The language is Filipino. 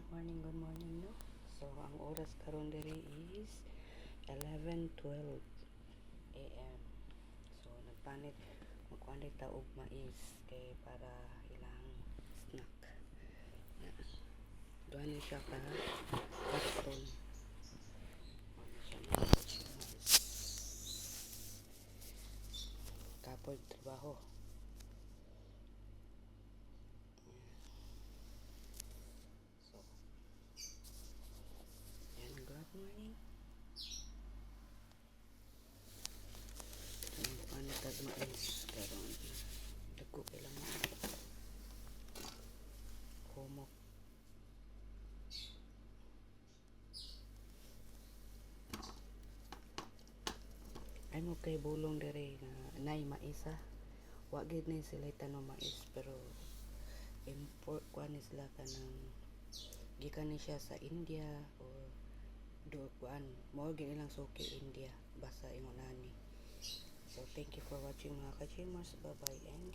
good morning, no? So, ang oras karon diri is 11:12 a.m. So, magpanit ta og mais kay para ilang snack. Duha ni siya ka karton. Ano siya na mais. Kapoy trabaho. So, yan, good morning. Magpanit og mais karon. Dagko kailangan humok. Ay mo kay bulong diri nga nay mais ha. Wa gid ni sila tanong mais pero import ko ni sila kanang gikan ni siya sa India o do kuan mo gid ilang suki India basta ingon ani. So thank you for watching mga ka-chimers. Bye bye and